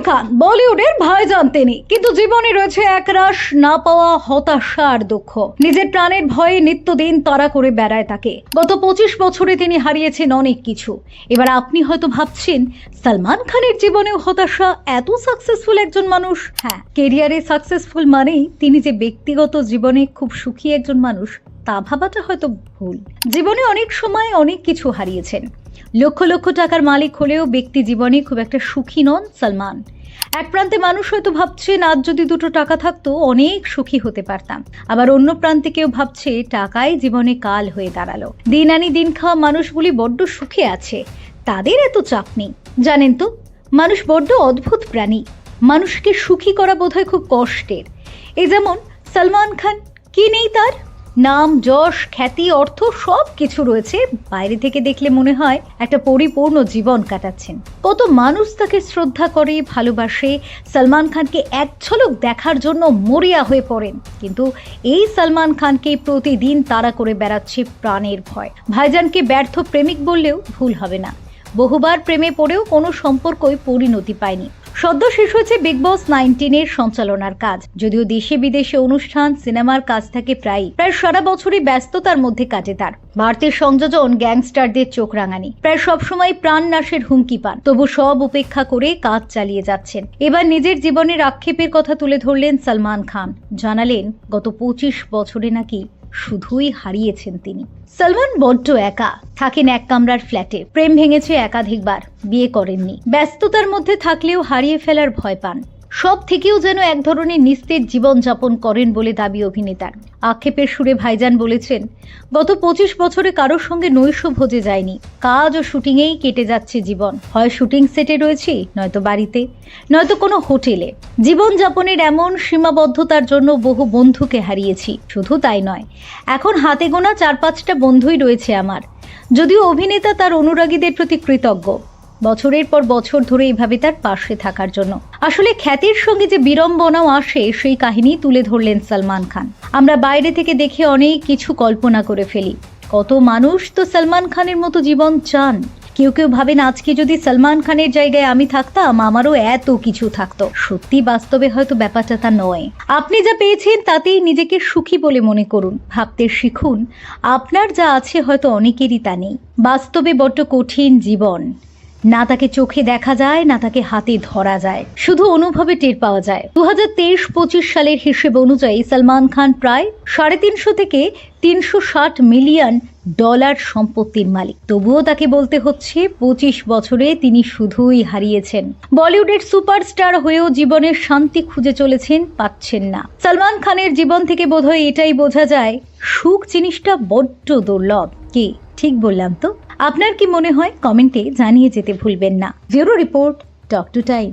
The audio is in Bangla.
খান বলিউডের ভাইজান তিনি, কিন্তু জীবনে রয়েছে একরাশ না পাওয়া হতাশা আর দুঃখ। নিজের প্রাণের ভয়ে নিত্যদিন তাড়া করে বেড়ায় তাকে। গত 25 বছরে তিনি হারিয়েছেন অনেক কিছু। এবার আপনি হয়তো ভাবছেন সালমান খানের জীবনেও হতাশা, এত সাকসেসফুল একজন মানুষ। হ্যাঁ, কেরিয়ারে সাকসেসফুল মানেই তিনি যে ব্যক্তিগত জীবনে খুব সুখী একজন মানুষ তা ভাবাটা হয়তো ভুল। জীবনে অনেক সময় অনেক কিছু হারিয়েছেন। লক্ষ লক্ষ টাকার মালিক হলেও ব্যক্তি জীবনে খুব একটা সুখী নন সালমান। এক প্রান্তে মানুষ হয়তো ভাবছেন আজ যদি 2 টাকা থাকতো অনেক সুখী হতে পারতাম, আবার অন্য প্রান্তে কেউ ভাবছে টাকাই জীবনে কাল হয়ে দাঁড়ালো। দিন আনি দিন খাওয়া মানুষগুলি বড্ড সুখে আছে, তাদের এত চাপ নেই। জানেন তো, মানুষ বড্ড অদ্ভুত প্রাণী। মানুষকে সুখী করা বোধহয় খুব কষ্টের। এই যেমন সালমান খান, কি নেই তার? নাম, যশ, খ্যাতি, অর্থ সব কিছু রয়েছে। বাইরে থেকে দেখলে মনে হয় একটা পরিপূর্ণ জীবন কাটাচ্ছেন। কত মানুষ তাকে শ্রদ্ধা করে, ভালোবাসে, সালমান খানকে এক ঝলক দেখার জন্য মরিয়া হয়ে পড়েন। কিন্তু এই সালমান খানকে প্রতিদিন তাড়া করে বেড়াচ্ছে প্রাণের ভয়। ভাইজানকে ব্যর্থ প্রেমিক বললেও ভুল হবে না। বহুবার প্রেমে পড়েও কোনো সম্পর্কই পরিণতি পায়নি। সদ্য শেষ হয়েছে বিগ বস 19-এর সঞ্চালনার কাজ। যদিও দেশে বিদেশে অনুষ্ঠান, সিনেমার কাজ থাকে প্রায় সারা বছরই ব্যস্ততার মধ্যে কাটে তার। ভারতের সংযোজন, গ্যাংস্টারদের চোখ রাঙানি, প্রায় সবসময় প্রাণ নাশের হুমকি পান, তবু সব উপেক্ষা করে কাজ চালিয়ে যাচ্ছেন। এবার নিজের জীবনের আক্ষেপের কথা তুলে ধরলেন সালমান খান। জানালেন গত 25 বছরে নাকি শুধুই হারিয়েছেন তিনি। সালমান বড্ড একা, থাকেন এক কামরার ফ্ল্যাটে। প্রেম ভেঙেছে একাধিকবার, বিয়ে করেননি। ব্যস্ততার মধ্যে থাকলেও হারিয়ে ফেলার ভয় পান। সব থেকেও যেন এক ধরনের নিস্তেজ জীবনযাপন করেন বলে দাবি অভিনেতার। আক্ষেপের সুরে ভাইজান বলেছেন, গত 25 বছরে কারোর সঙ্গে নৈশ ভোজে যায়নি। কাজ ও শুটিংয়েই কেটে যাচ্ছে জীবন। হয় শুটিং সেটে রয়েছি, নয়তো বাড়িতে, নয়তো কোনো হোটেলে। জীবনযাপনের এমন সীমাবদ্ধতার জন্য বহু বন্ধুকে হারিয়েছি। শুধু তাই নয়, এখন হাতে গোনা 4-5টা বন্ধুই রয়েছে আমার। যদিও অভিনেতা তার অনুরাগীদের প্রতি কৃতজ্ঞ, বছরের পর বছর ধরে এইভাবে তার পাশে থাকার জন্য। আসলে খ্যাতির সঙ্গে যে বিড়ম্বনাও আসে, সেই কাহিনী তুলে ধরলেন সালমান খান। আমরা বাইরে থেকে দেখে অনেক কিছু কল্পনা করে ফেলি। কত মানুষ তো সালমান খানের মতো জীবন চান। কেউ কেউ ভাবেন আজকে যদি সালমান খানের জায়গায় আমি থাকতাম, আমারও এত কিছু থাকতো। সত্যি বাস্তবে হয়তো ব্যাপারটা তা নয়। আপনি যা পেয়েছেন তাতেই নিজেকে সুখী বলে মনে করুন। ভাবতে শিখুন আপনার যা আছে হয়তো অনেকেরই তা নেই। বাস্তবে বড্ড কঠিন জীবন। না তাকে চোখে দেখা যায়, না তাকে হাতে ধরা যায়, শুধু অনুভবে টের পাওয়া যায়। 2023-25 সালের হিসেব অনুযায়ী সালমান খান প্রায় 350 থেকে 360 মিলিয়ন ডলার সম্পত্তির মালিক। তবুও তাকে বলতে হচ্ছে 25 বছরে তিনি শুধুই হারিয়েছেন। বলিউডের সুপারস্টার হয়েও জীবনের শান্তি খুঁজে চলেছেন, পাচ্ছেন না। সালমান খানের জীবন থেকে বোধহয় এটাই বোঝা যায়, সুখ জিনিসটা বড্ড দুর্লভ। কি ঠিক বললাম তো? আপনার কি মনে হয়? কমেন্টে জানিয়ে যেতে ভুলবেন না। Bureau report, talk to time.